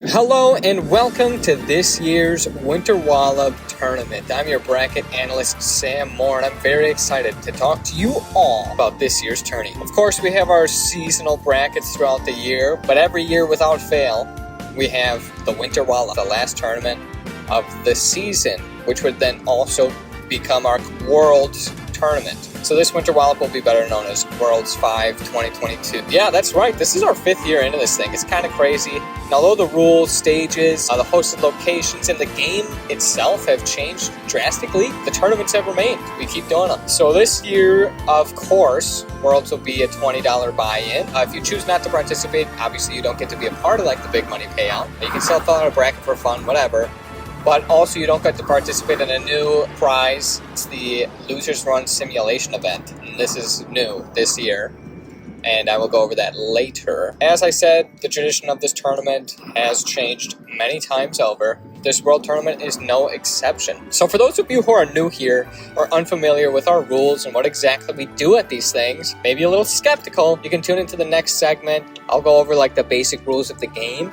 Hello and welcome to this year's Winter Wallop tournament. I'm your bracket analyst, Sam Moore, and I'm very excited to talk to you all about this year's tourney. Of course, we have our seasonal brackets throughout the year, but every year without fail, we have the Winter Wallop, the last tournament of the season, which would then also become our World's Tournament. So this Winter Wallop will be better known as Worlds 5 2022. Yeah, that's right. This is our 5th year into this thing. It's kind of crazy. And although the rules, stages, the hosted locations, and the game itself have changed drastically, the tournaments have remained. We keep doing them. So this year, of course, Worlds will be a $20 buy-in. If you choose not to participate, obviously you don't get to be a part of like the big money payout. You can still fill out a bracket for fun, whatever. But also you don't get to participate in a new prize. It's the Losers Run Simulation event. And this is new this year, and I will go over that later. As I said, the tradition of this tournament has changed many times over. This World Tournament is no exception. So for those of you who are new here or unfamiliar with our rules and what exactly we do at these things, maybe a little skeptical, you can tune into the next segment. I'll go over like the basic rules of the game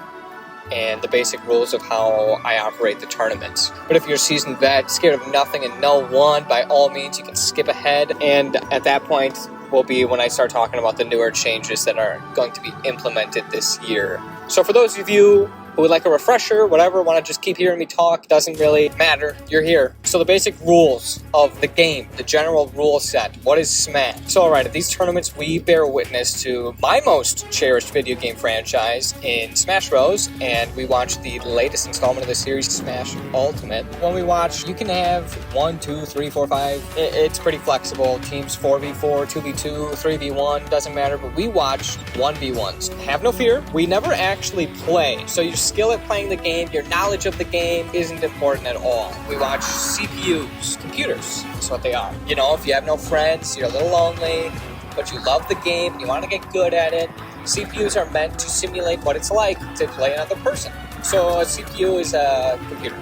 and the basic rules of how I operate the tournaments. But if you're a seasoned vet, scared of nothing and no one, by all means, you can skip ahead. And at that point will be when I start talking about the newer changes that are going to be implemented this year. So for those of you who would like a refresher, whatever, want to just keep hearing me talk, doesn't really matter, you're here. So the basic rules of the game, the general rule set, what is Smash? So alright, at these tournaments we bear witness to my most cherished video game franchise in Smash Bros, and we watch the latest installment of the series, Smash Ultimate. When we watch, you can have 1, 2, 3, 4, 5, it's pretty flexible. Teams 4v4, 2v2, 3v1, doesn't matter, but we watch 1v1s. Have no fear, we never actually play, so your skill at playing the game, your knowledge of the game isn't important at all. We watch CPUs, computers, that's what they are. You know, if you have no friends, you're a little lonely, but you love the game, you want to get good at it, CPUs are meant to simulate what it's like to play another person. So a CPU is a computer.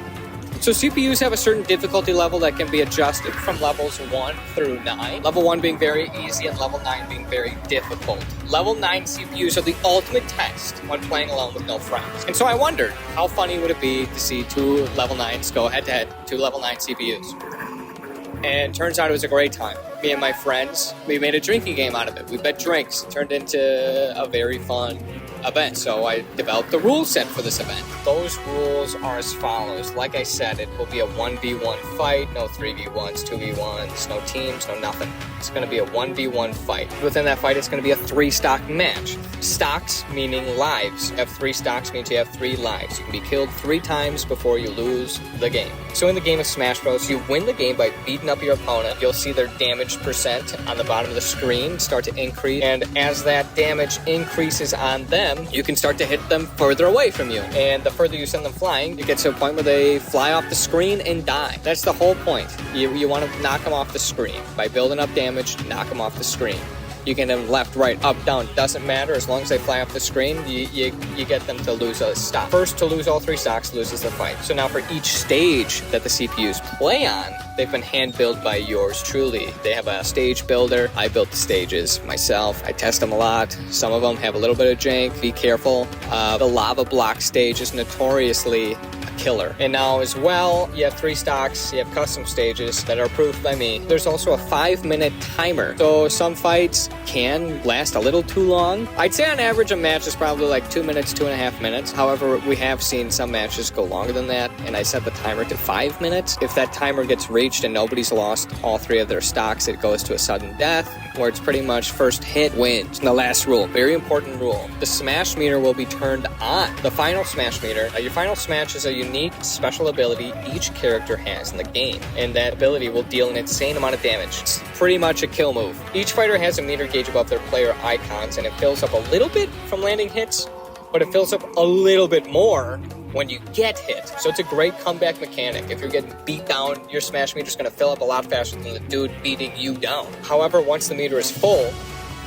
So CPUs have a certain difficulty level that can be adjusted from levels 1 through 9. Level 1 being very easy and level 9 being very difficult. Level 9 CPUs are the ultimate test when playing alone with no friends. And so I wondered, how funny would it be to see two level 9s go head to head, two level 9 CPUs? And turns out it was a great time. Me and my friends, we made a drinking game out of it. We bet drinks. It turned into a very fun event. So I developed the rule set for this event. Those rules are as follows. Like I said, it will be a 1v1 fight, no 3v1s, 2v1s, no teams, no nothing. It's going to be a 1v1 fight. Within that fight, it's going to be a 3-stock match. Stocks meaning lives. You have 3 stocks means you have 3 lives. You can be killed 3 times before you lose the game. So in the game of Smash Bros, you win the game by beating up your opponent. You'll see their damage percent on the bottom of the screen start to increase, and as that damage increases on them, you can start to hit them further away from you. And the further you send them flying, you get to a point where they fly off the screen and die. That's the whole point. You want to knock them off the screen. By building up damage, knock them off the screen. You can have left, right, up, down, doesn't matter. As long as they fly off the screen, you get them to lose a stock. First to lose all 3 stocks loses the fight. So now for each stage that the CPUs play on, they've been hand-built by yours truly. They have a stage builder. I built the stages myself. I test them a lot. Some of them have a little bit of jank. Be careful. The lava block stage is notoriously killer. And now as well, you have 3 stocks, you have custom stages that are approved by me. There's also a 5-minute timer. So some fights can last a little too long. I'd say on average a match is probably like 2 minutes, 2.5 minutes. However, we have seen some matches go longer than that, and I set the timer to 5 minutes. If that timer gets reached and nobody's lost all 3 of their stocks, it goes to a sudden death, where it's pretty much first hit wins. And the last rule, very important rule, the smash meter will be turned on. The final smash meter, your final smash is a unique special ability each character has in the game, and that ability will deal an insane amount of damage. It's pretty much a kill move. Each fighter has a meter gauge above their player icons, and it fills up a little bit from landing hits, but it fills up a little bit more when you get hit. So it's a great comeback mechanic. If you're getting beat down, your smash meter is going to fill up a lot faster than the dude beating you down. However, once the meter is full,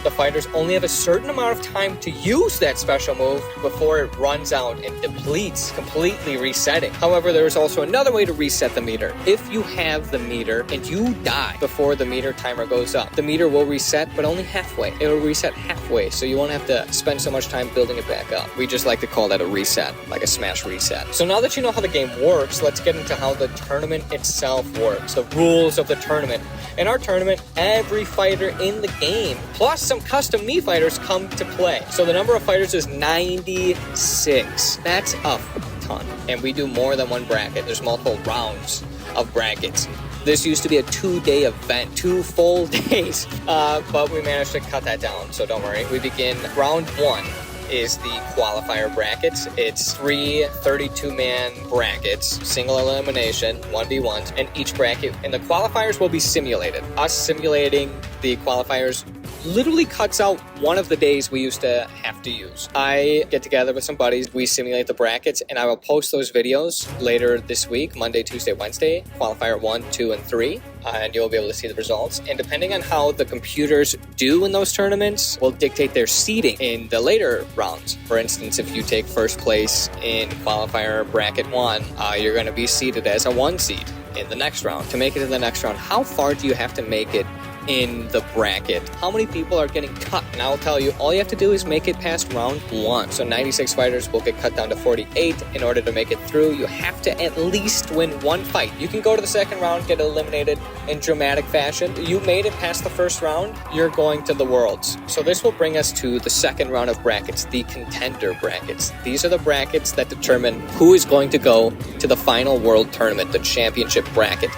the fighters only have a certain amount of time to use that special move before it runs out and depletes, completely resetting. However, there is also another way to reset the meter. If you have the meter and you die before the meter timer goes up, the meter will reset, but only halfway. It will reset halfway, so you won't have to spend so much time building it back up. We just like to call that a reset, like a smash reset. So now that you know how the game works, let's get into how the tournament itself works, the rules of the tournament. In our tournament, every fighter in the game, plus some custom Mii fighters, come to play. So the number of fighters is 96. That's a ton. And we do more than one bracket. There's multiple rounds of brackets. This used to be a 2-day event, 2 full days, but we managed to cut that down, so don't worry. We begin round 1. Is the qualifier brackets. It's 3 32-man brackets, single elimination, 1v1s, and each bracket, and the qualifiers will be simulated. Us simulating the qualifiers literally cuts out one of the days we used to have to use. I get together with some buddies, we simulate the brackets, and I will post those videos later this week, Monday, Tuesday, Wednesday, qualifier 1, 2, and 3. And you'll be able to see the results. And depending on how the computers do in those tournaments will dictate their seeding in the later rounds. For instance, if you take first place in qualifier bracket 1, you're going to be seeded as a 1 seed in the next round. To make it to the next round, how far do you have to make it in the bracket? How many people are getting cut? And I'll tell you, all you have to do is make it past round 1. So 96 fighters will get cut down to 48. In order to make it through, you have to at least win 1 fight. You can go to the second round, get eliminated in dramatic fashion. You made it past the first round, you're going to the Worlds. So this will bring us to the second round of brackets, the contender brackets. These are the brackets that determine who is going to go to the final World Tournament, the championship bracket.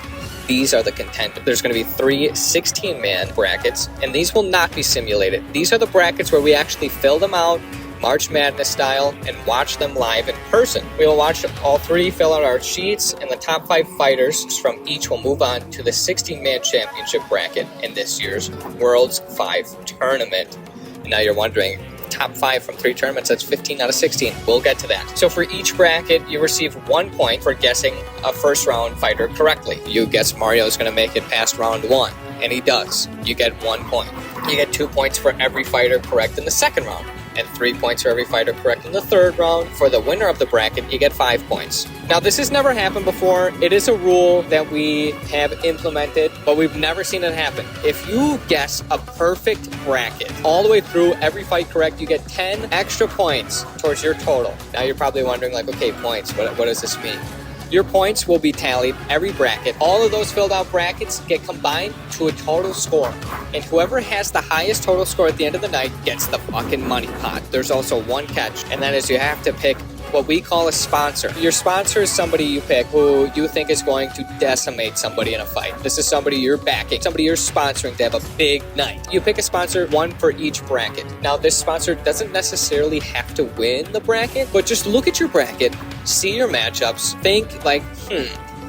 These are the contenders. There's going to be 3 16-man brackets, and these will not be simulated. These are the brackets where we actually fill them out, March Madness style, and watch them live in person. We will watch all 3, fill out our sheets, and the top 5 fighters from each will move on to the 16-man championship bracket in this year's Worlds 5 tournament. And now you're wondering, top 5 from 3 tournaments, that's 15 out of 16. We'll get to that. So for each bracket, you receive 1 point for guessing a first round fighter correctly. You guess Mario's going to make it past round 1, and he does. You get 1 point. You get 2 points for every fighter correct in the second round, and 3 points for every fighter correct in the third round. For the winner of the bracket, you get 5 points. Now, this has never happened before. It is a rule that we have implemented, but we've never seen it happen. If you guess a perfect bracket all the way through, every fight correct, you get 10 extra points towards your total. Now, you're probably wondering, like, okay, points, what does this mean? Your points will be tallied every bracket. All of those filled out brackets get combined to a total score. And whoever has the highest total score at the end of the night gets the fucking money pot. There's also one catch, and that is you have to pick what we call a sponsor. Your sponsor is somebody you pick who you think is going to decimate somebody in a fight. This is somebody you're backing, somebody you're sponsoring to have a big night. You pick a sponsor, 1 for each bracket. Now, this sponsor doesn't necessarily have to win the bracket, but just look at your bracket, see your matchups, think like,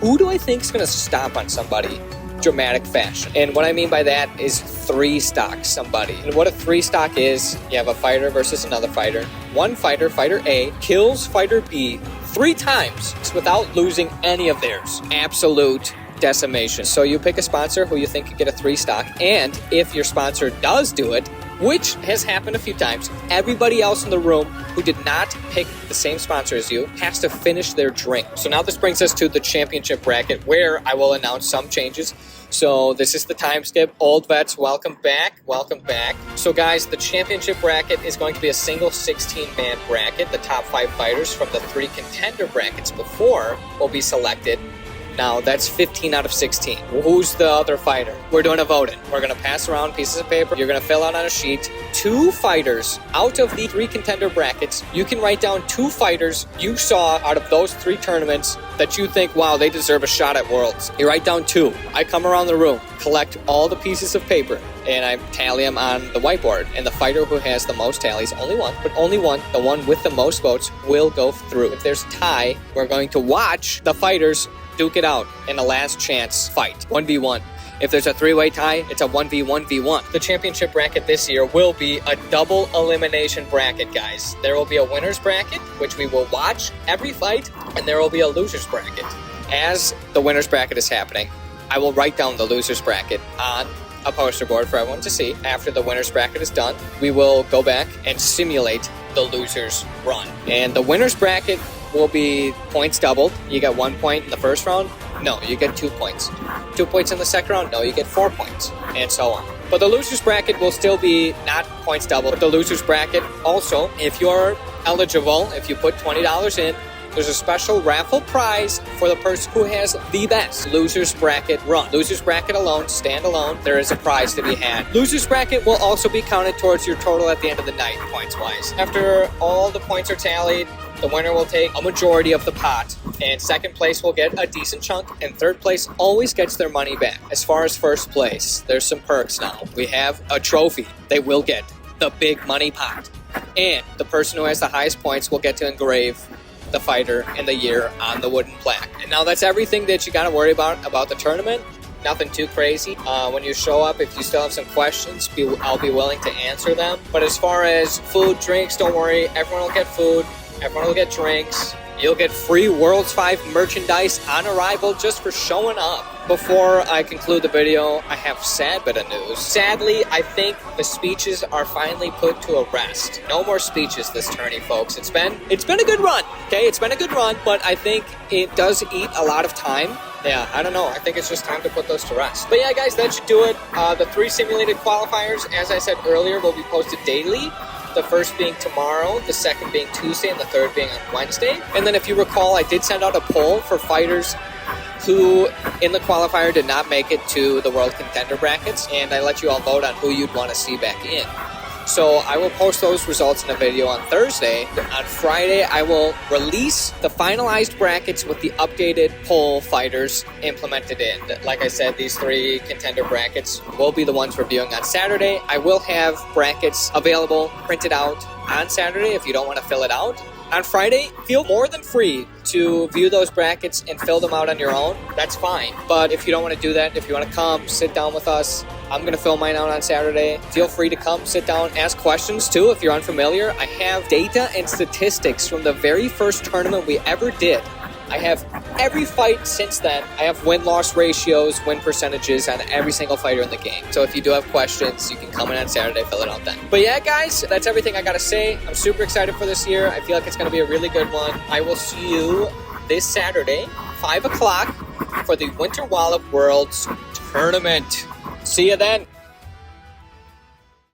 who do I think is going to stomp on somebody? Dramatic fashion. And what I mean by that is 3 stock somebody. And what a 3 stock is, you have a fighter versus another fighter. One fighter, fighter A, kills fighter B 3 times without losing any of theirs. Absolute decimation. So you pick a sponsor who you think could get a 3 stock, and if your sponsor does do it, which has happened a few times, everybody else in the room who did not pick the same sponsor as you has to finish their drink. So now this brings us to the championship bracket, where I will announce some changes. So this is the time skip. Old vets, welcome back. Welcome back. So guys, the championship bracket is going to be a single 16-man bracket. The top 5 fighters from the 3 contender brackets before will be selected. Now, that's 15 out of 16. Who's the other fighter? We're doing a voting. We're going to pass around pieces of paper. You're going to fill out on a sheet 2 fighters out of the 3 contender brackets. You can write down 2 fighters you saw out of those 3 tournaments that you think, wow, they deserve a shot at Worlds. You write down 2. I come around the room, collect all the pieces of paper, and I tally them on the whiteboard. And the fighter who has the most tallies, only one, but only one, the one with the most votes, will go through. If there's a tie, we're going to watch the fighters duke it out in a last chance fight, 1v1. If there's a 3-way tie, it's a 1v1v1. The championship bracket this year will be a double elimination bracket, guys. There will be a winner's bracket, which we will watch every fight, and there will be a loser's bracket. As the winner's bracket is happening, I will write down the loser's bracket on a poster board for everyone to see. After the winner's bracket is done, we will go back and simulate the loser's run. And the winner's bracket will be points doubled. You get 1 point in the first round. No, you get 2 points. 2 points in the second round. No, you get 4 points, and so on. But the loser's bracket will still be not points doubled. But the loser's bracket also, if you're eligible, if you put $20 in, there's a special raffle prize for the person who has the best loser's bracket run. Loser's bracket alone, standalone, there is a prize to be had. Loser's bracket will also be counted towards your total at the end of the night, points-wise. After all the points are tallied, the winner will take a majority of the pot, and second place will get a decent chunk, and third place always gets their money back. As far as first place, there's some perks now. We have a trophy. They will get the big money pot, and the person who has the highest points will get to engrave the fighter and the year on the wooden plaque. And now that's everything that you got to worry about the tournament. Nothing too crazy. When you show up, if you still have some questions, I'll be willing to answer them. But as far as food, drinks, don't worry. Everyone will get food. Everyone will get drinks. You'll get free World's 5 merchandise on arrival just for showing up. Before I conclude the video, I have sad bit of news. Sadly, I think the speeches are finally put to a rest. No more speeches this tourney, folks. It's been a good run, okay? It's been a good run, but I think it does eat a lot of time. Yeah, I don't know. I think it's just time to put those to rest. But yeah, guys, that should do it. The 3 simulated qualifiers, as I said earlier, will be posted daily. The first being tomorrow, the second being Tuesday, and the third being on Wednesday. And then if you recall, I did send out a poll for fighters who in the qualifier did not make it to the World Contender Brackets, and I let you all vote on who you'd want to see back in. So I will post those results in a video on Thursday. On Friday, I will release the finalized brackets with the updated poll fighters implemented in. Like I said, these 3 contender brackets will be the ones we're viewing on Saturday. I will have brackets available, printed out on Saturday if you don't want to fill it out. On Friday, feel more than free to view those brackets and fill them out on your own. That's fine. But if you don't want to do that, if you want to come, sit down with us, I'm going to fill mine out on Saturday. Feel free to come, sit down, ask questions too if you're unfamiliar. I have data and statistics from the very first tournament we ever did. I have every fight since then. I have win-loss ratios, win percentages on every single fighter in the game. So if you do have questions, you can come in on Saturday, fill it out then. But yeah, guys, that's everything I got to say. I'm super excited for this year. I feel like it's going to be a really good one. I will see you this Saturday, 5 o'clock, for the Winter Wallop Worlds Tournament. See you then.